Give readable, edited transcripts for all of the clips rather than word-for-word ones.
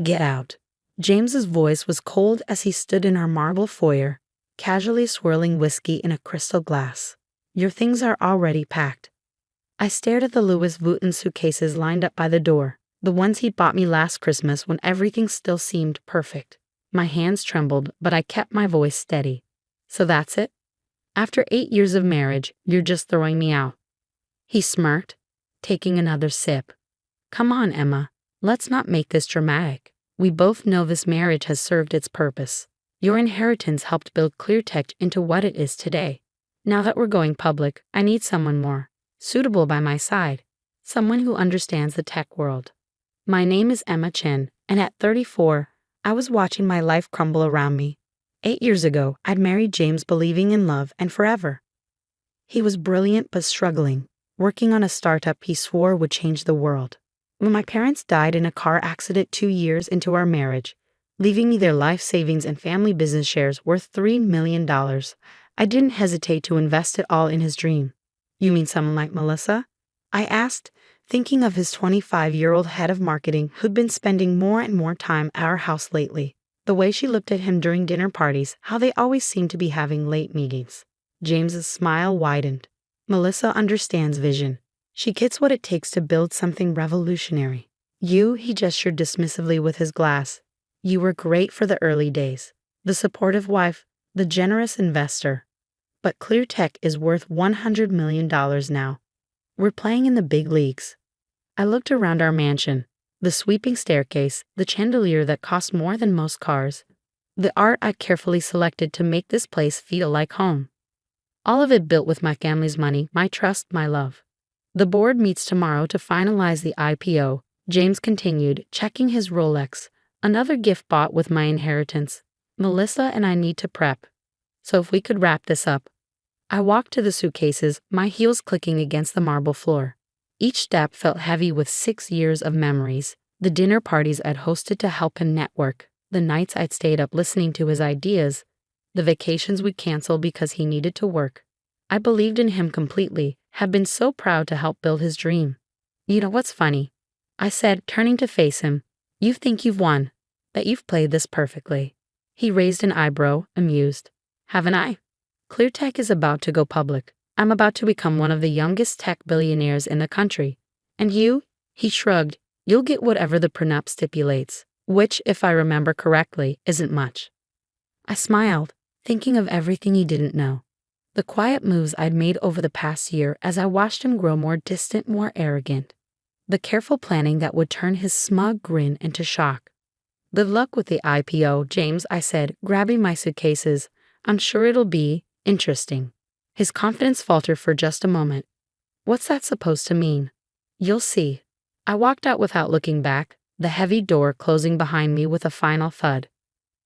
Get out. James's voice was cold as he stood in our marble foyer, casually swirling whiskey in a crystal glass. Your things are already packed. I stared at the Louis Vuitton suitcases lined up by the door, the ones he'd bought me last Christmas when everything still seemed perfect. My hands trembled, but I kept my voice steady. So that's it? After 8 years of marriage, you're just throwing me out. He smirked, taking another sip. Come on, Emma. Let's not make this dramatic. We both know this marriage has served its purpose. Your inheritance helped build ClearTech into what it is today. Now that we're going public, I need someone more suitable by my side, someone who understands the tech world. My name is Emma Chen, and at 34, I was watching my life crumble around me. 8 years ago, I'd married James believing in love and forever. He was brilliant but struggling, working on a startup he swore would change the world. When my parents died in a car accident 2 years into our marriage, leaving me their life savings and family business shares worth $3 million, I didn't hesitate to invest it all in his dream. You mean someone like Melissa? I asked, thinking of his 25-year-old head of marketing who'd been spending more and more time at our house lately. The way she looked at him during dinner parties, how they always seemed to be having late meetings. James's smile widened. Melissa understands vision. She gets what it takes to build something revolutionary. He gestured dismissively with his glass. You were great for the early days. The supportive wife, the generous investor. But ClearTech is worth $100 million now. We're playing in the big leagues. I looked around our mansion. The sweeping staircase, the chandelier that cost more than most cars. The art I'd carefully selected to make this place feel like home. All of it built with my family's money, my trust, my love. The board meets tomorrow to finalize the IPO, James continued, checking his Rolex, another gift bought with my inheritance. Melissa and I need to prep. So if we could wrap this up. I walked to the suitcases, my heels clicking against the marble floor. Each step felt heavy with 6 years of memories, the dinner parties I'd hosted to help him network, the nights I'd stayed up listening to his ideas, the vacations we'd cancel because he needed to work. I believed in him completely, had been so proud to help build his dream. You know what's funny? I said, turning to face him. You think you've won, that you've played this perfectly. He raised an eyebrow, amused. Haven't I? ClearTech is about to go public. I'm about to become one of the youngest tech billionaires in the country. And you? He shrugged. You'll get whatever the prenup stipulates, which, if I remember correctly, isn't much. I smiled, thinking of everything he didn't know. The quiet moves I'd made over the past year as I watched him grow more distant, more arrogant. The careful planning that would turn his smug grin into shock. Good luck with the IPO, James, I said, grabbing my suitcases. I'm sure it'll be interesting. His confidence faltered for just a moment. What's that supposed to mean? You'll see. I walked out without looking back, the heavy door closing behind me with a final thud.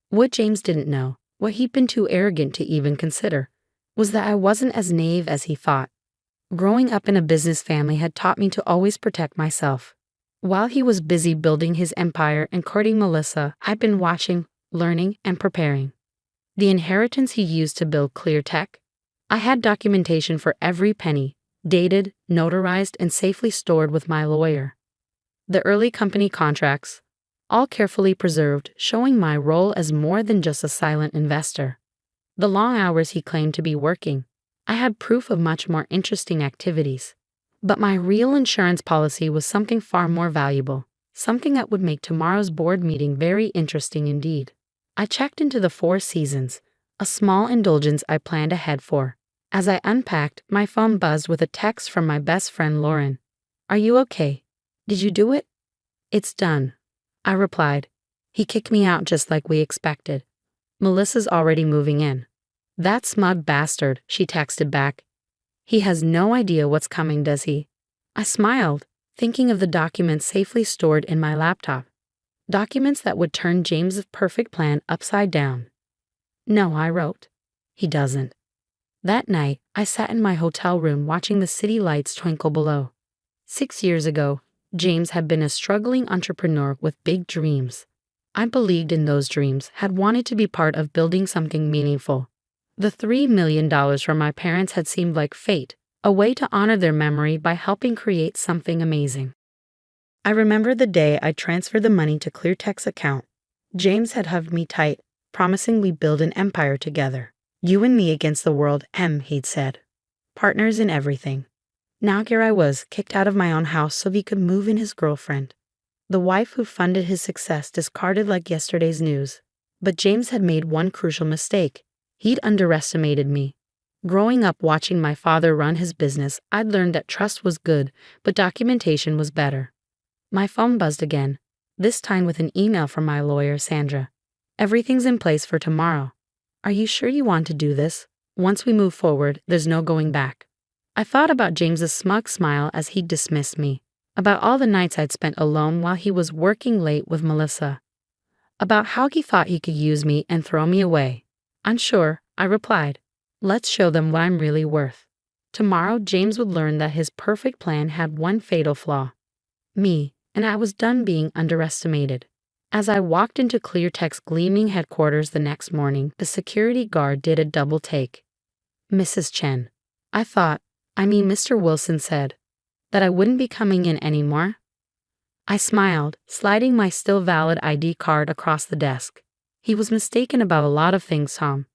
What James didn't know, what he'd been too arrogant to even consider, was that I wasn't as naive as he thought. Growing up in a business family had taught me to always protect myself. While he was busy building his empire and courting Melissa, I'd been watching, learning, and preparing. The inheritance he used to build ClearTech? I had documentation for every penny, dated, notarized, and safely stored with my lawyer. The early company contracts, all carefully preserved, showing my role as more than just a silent investor. The long hours he claimed to be working, I had proof of much more interesting activities. But my real insurance policy was something far more valuable, something that would make tomorrow's board meeting very interesting indeed. I checked into the Four Seasons, a small indulgence I planned ahead for. As I unpacked, my phone buzzed with a text from my best friend Lauren. Are you okay? Did you do it? It's done, I replied. He kicked me out just like we expected. Melissa's already moving in. That smug bastard, she texted back. He has no idea what's coming, does he? I smiled, thinking of the documents safely stored in my laptop. Documents that would turn James's perfect plan upside down. No, I wrote. He doesn't. That night, I sat in my hotel room watching the city lights twinkle below. 6 years ago, James had been a struggling entrepreneur with big dreams. I believed in those dreams, had wanted to be part of building something meaningful. The $3 million from my parents had seemed like fate, a way to honor their memory by helping create something amazing. I remember the day I transferred the money to ClearTech's account. James had hugged me tight, promising we'd build an empire together. You and me against the world, he'd said. Partners in everything. Now here I was, kicked out of my own house so he could move in his girlfriend. The wife who funded his success discarded like yesterday's news. But James had made one crucial mistake. He'd underestimated me. Growing up watching my father run his business, I'd learned that trust was good, but documentation was better. My phone buzzed again, this time with an email from my lawyer, Sandra. Everything's in place for tomorrow. Are you sure you want to do this? Once we move forward, there's no going back. I thought about James's smug smile as he dismissed me, about all the nights I'd spent alone while he was working late with Melissa, about how he thought he could use me and throw me away. Unsure, I replied, let's show them what I'm really worth. Tomorrow, James would learn that his perfect plan had one fatal flaw. Me, and I was done being underestimated. As I walked into ClearTech's gleaming headquarters the next morning, the security guard did a double take. Mrs. Chen. Mr. Wilson said, that I wouldn't be coming in anymore. I smiled, sliding my still valid ID card across the desk. He was mistaken about a lot of things, Tom.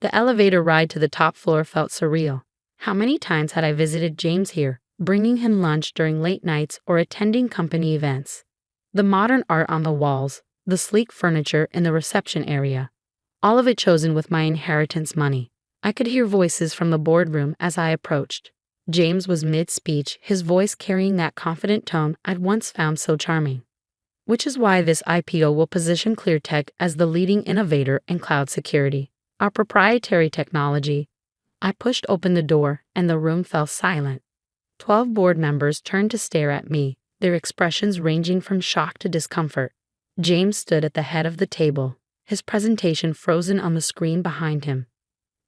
The elevator ride to the top floor felt surreal. How many times had I visited James here, bringing him lunch during late nights or attending company events? The modern art on the walls, the sleek furniture in the reception area, all of it chosen with my inheritance money. I could hear voices from the boardroom as I approached. James was mid-speech, his voice carrying that confident tone I'd once found so charming. Which is why this IPO will position ClearTech as the leading innovator in cloud security, our proprietary technology. I pushed open the door, and the room fell silent. 12 board members turned to stare at me, their expressions ranging from shock to discomfort. James stood at the head of the table, his presentation frozen on the screen behind him.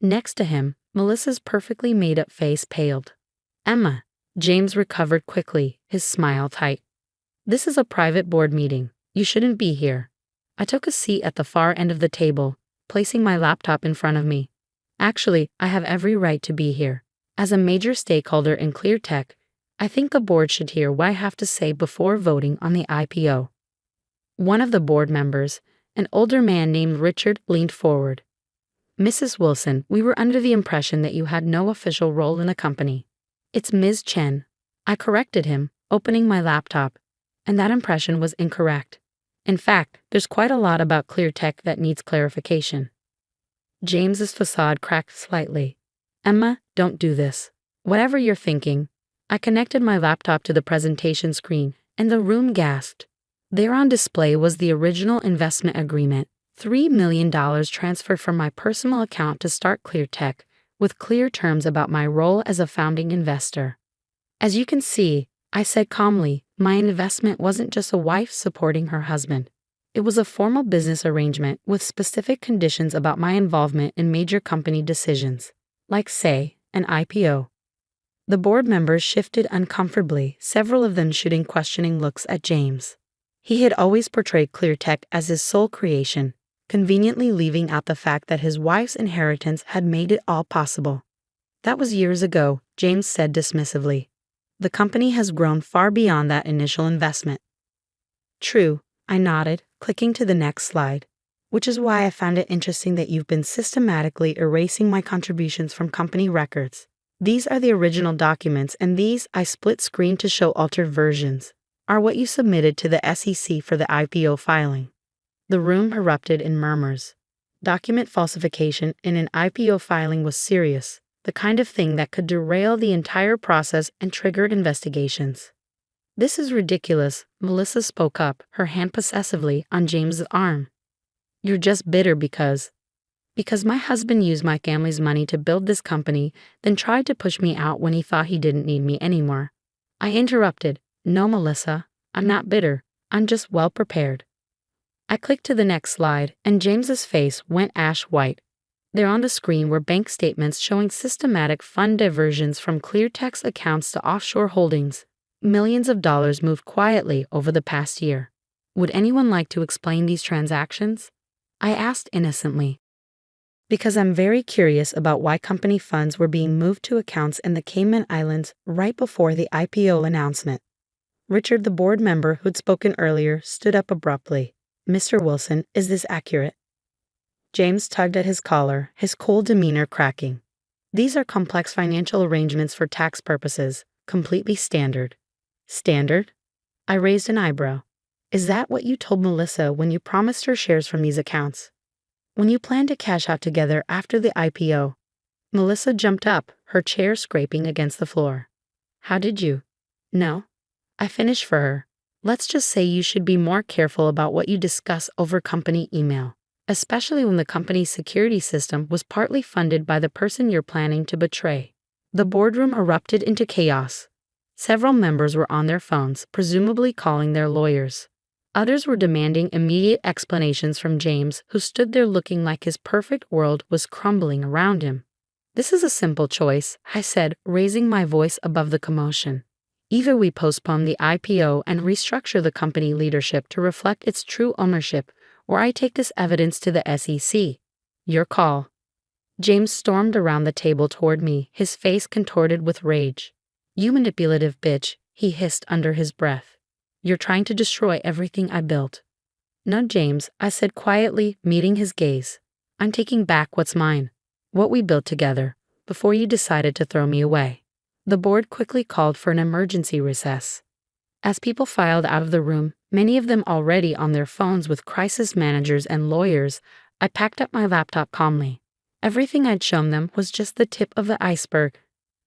Next to him, Melissa's perfectly made-up face paled. Emma, James recovered quickly, his smile tight. This is a private board meeting. You shouldn't be here. I took a seat at the far end of the table, placing my laptop in front of me. Actually, I have every right to be here. As a major stakeholder in ClearTech, I think the board should hear what I have to say before voting on the IPO. One of the board members, an older man named Richard, leaned forward. Mrs. Wilson, we were under the impression that you had no official role in the company. It's Ms. Chen. I corrected him, opening my laptop, and that impression was incorrect. In fact, there's quite a lot about ClearTech that needs clarification. James's facade cracked slightly. Emma, don't do this. Whatever you're thinking. I connected my laptop to the presentation screen, and the room gasped. There on display was the original investment agreement, $3 million transferred from my personal account to start ClearTech, with clear terms about my role as a founding investor. As you can see, I said calmly, my investment wasn't just a wife supporting her husband. It was a formal business arrangement with specific conditions about my involvement in major company decisions, like, say, an IPO. The board members shifted uncomfortably, several of them shooting questioning looks at James. He had always portrayed ClearTech as his sole creation, conveniently leaving out the fact that his wife's inheritance had made it all possible. That was years ago, James said dismissively. The company has grown far beyond that initial investment. True, I nodded, clicking to the next slide, which is why I found it interesting that you've been systematically erasing my contributions from company records. These are the original documents, and these, I split screen to show altered versions, are what you submitted to the SEC for the IPO filing. The room erupted in murmurs. Document falsification in an IPO filing was serious, the kind of thing that could derail the entire process and trigger investigations. This is ridiculous, Melissa spoke up, her hand possessively on James's arm. You're just bitter because my husband used my family's money to build this company, then tried to push me out when he thought he didn't need me anymore. I interrupted. No, Melissa, I'm not bitter. I'm just well prepared. I clicked to the next slide, and James's face went ash white. There on the screen were bank statements showing systematic fund diversions from ClearTech's accounts to offshore holdings. Millions of dollars moved quietly over the past year. Would anyone like to explain these transactions? I asked innocently. Because I'm very curious about why company funds were being moved to accounts in the Cayman Islands right before the IPO announcement. Richard, the board member who'd spoken earlier, stood up abruptly. Mr. Wilson, is this accurate? James tugged at his collar, his cold demeanor cracking. These are complex financial arrangements for tax purposes, completely standard. Standard? I raised an eyebrow. Is that what you told Melissa when you promised her shares from these accounts? When you planned to cash out together after the IPO? Melissa jumped up, her chair scraping against the floor. How did you? No. I finished for her. Let's just say you should be more careful about what you discuss over company email, especially when the company's security system was partly funded by the person you're planning to betray. The boardroom erupted into chaos. Several members were on their phones, presumably calling their lawyers. Others were demanding immediate explanations from James, who stood there looking like his perfect world was crumbling around him. This is a simple choice, I said, raising my voice above the commotion. Either we postpone the IPO and restructure the company leadership to reflect its true ownership, or I take this evidence to the SEC. Your call. James stormed around the table toward me, his face contorted with rage. You manipulative bitch, he hissed under his breath. You're trying to destroy everything I built. No, James, I said quietly, meeting his gaze. I'm taking back what's mine, what we built together, before you decided to throw me away. The board quickly called for an emergency recess. As people filed out of the room, many of them already on their phones with crisis managers and lawyers, I packed up my laptop calmly. Everything I'd shown them was just the tip of the iceberg.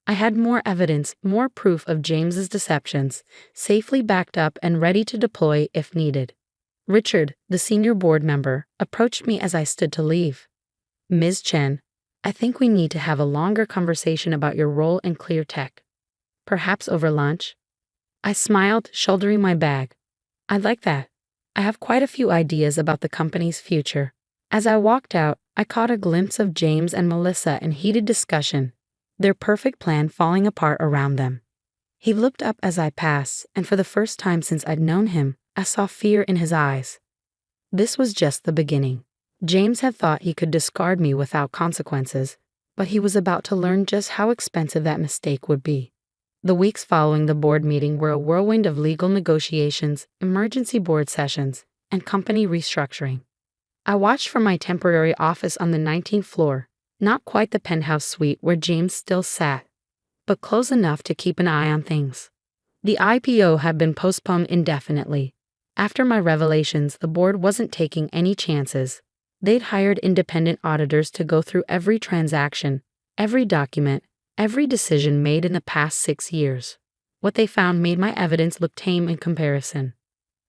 I had more evidence, more proof of James's deceptions, safely backed up and ready to deploy if needed. Richard, the senior board member, approached me as I stood to leave. Ms. Chen, I think we need to have a longer conversation about your role in ClearTech. Perhaps over lunch? I smiled, shouldering my bag. I'd like that. I have quite a few ideas about the company's future. As I walked out, I caught a glimpse of James and Melissa in heated discussion, their perfect plan falling apart around them. He looked up as I passed, and for the first time since I'd known him, I saw fear in his eyes. This was just the beginning. James had thought he could discard me without consequences, but he was about to learn just how expensive that mistake would be. The weeks following the board meeting were a whirlwind of legal negotiations, emergency board sessions, and company restructuring. I watched from my temporary office on the 19th floor, not quite the penthouse suite where James still sat, but close enough to keep an eye on things. The IPO had been postponed indefinitely. After my revelations, the board wasn't taking any chances. They'd hired independent auditors to go through every transaction, every document, every decision made in the past 6 years. What they found made my evidence look tame in comparison.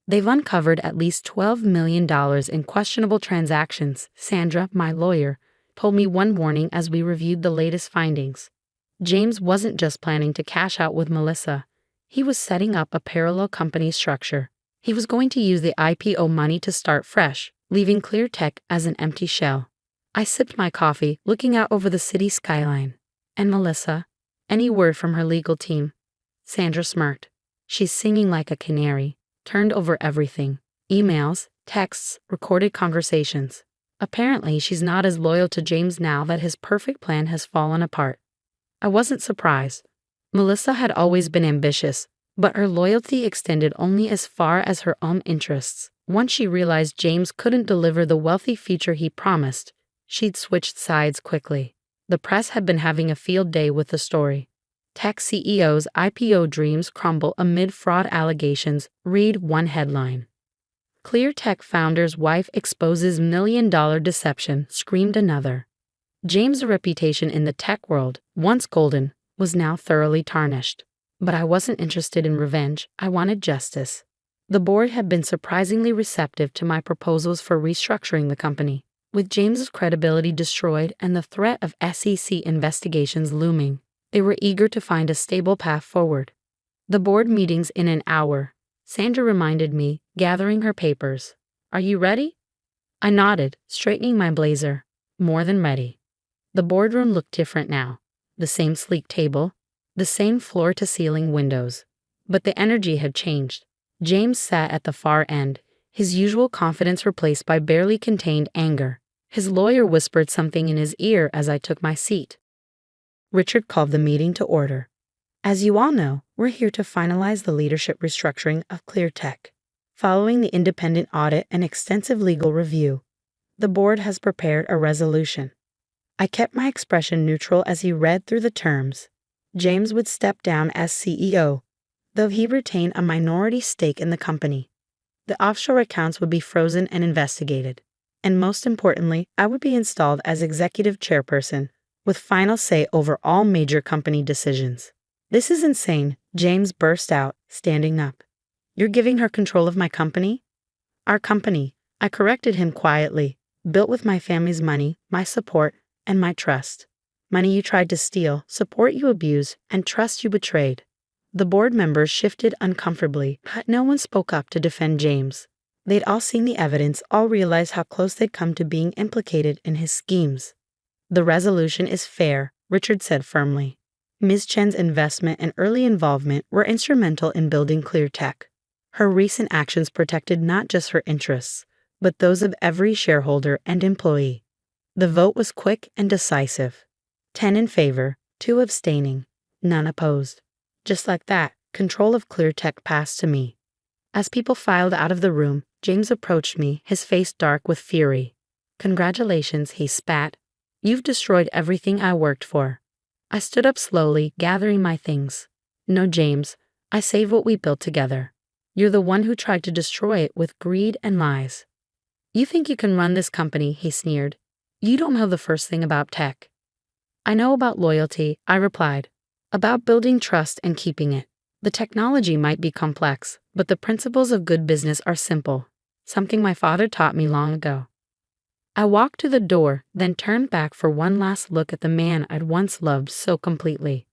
They've uncovered at least $12 million in questionable transactions, Sandra, my lawyer, told me one morning as we reviewed the latest findings. James wasn't just planning to cash out with Melissa. He was setting up a parallel company structure. He was going to use the IPO money to start fresh, leaving ClearTech as an empty shell. I sipped my coffee, looking out over the city skyline. And Melissa? Any word from her legal team? Sandra smirked. She's singing like a canary, turned over everything. Emails, texts, recorded conversations. Apparently, she's not as loyal to James now that his perfect plan has fallen apart. I wasn't surprised. Melissa had always been ambitious, but her loyalty extended only as far as her own interests. Once she realized James couldn't deliver the wealthy future he promised, she'd switched sides quickly. The press had been having a field day with the story. Tech CEO's IPO dreams crumble amid fraud allegations, read one headline. ClearTech founder's wife exposes $1 million deception, screamed another. James' reputation in the tech world, once golden, was now thoroughly tarnished. But I wasn't interested in revenge, I wanted justice. The board had been surprisingly receptive to my proposals for restructuring the company. With James's credibility destroyed and the threat of SEC investigations looming, they were eager to find a stable path forward. The board meeting's in an hour, Sandra reminded me, gathering her papers. Are you ready? I nodded, straightening my blazer. More than ready. The boardroom looked different now. The same sleek table, the same floor-to-ceiling windows. But the energy had changed. James sat at the far end, his usual confidence replaced by barely contained anger. His lawyer whispered something in his ear as I took my seat. Richard called the meeting to order. As you all know, we're here to finalize the leadership restructuring of ClearTech. Following the independent audit and extensive legal review, the board has prepared a resolution. I kept my expression neutral as he read through the terms. James would step down as CEO, though he retained a minority stake in the company. The offshore accounts would be frozen and investigated. And most importantly, I would be installed as executive chairperson, with final say over all major company decisions. This is insane, James burst out, standing up. You're giving her control of my company? Our company, I corrected him quietly, built with my family's money, my support, and my trust. Money you tried to steal, support you abused, and trust you betrayed. The board members shifted uncomfortably, but no one spoke up to defend James. They'd all seen the evidence, all realized how close they'd come to being implicated in his schemes. The resolution is fair, Richard said firmly. Ms. Chen's investment and early involvement were instrumental in building ClearTech. Her recent actions protected not just her interests, but those of every shareholder and employee. The vote was quick and decisive. 10 in favor, 2 abstaining, none opposed. Just like that, control of ClearTech passed to me. As people filed out of the room, James approached me, his face dark with fury. Congratulations, he spat. You've destroyed everything I worked for. I stood up slowly, gathering my things. No, James, I saved what we built together. You're the one who tried to destroy it with greed and lies. You think you can run this company, he sneered. You don't know the first thing about tech. I know about loyalty, I replied. About building trust and keeping it. The technology might be complex, but the principles of good business are simple, something my father taught me long ago. I walked to the door, then turned back for one last look at the man I'd once loved so completely.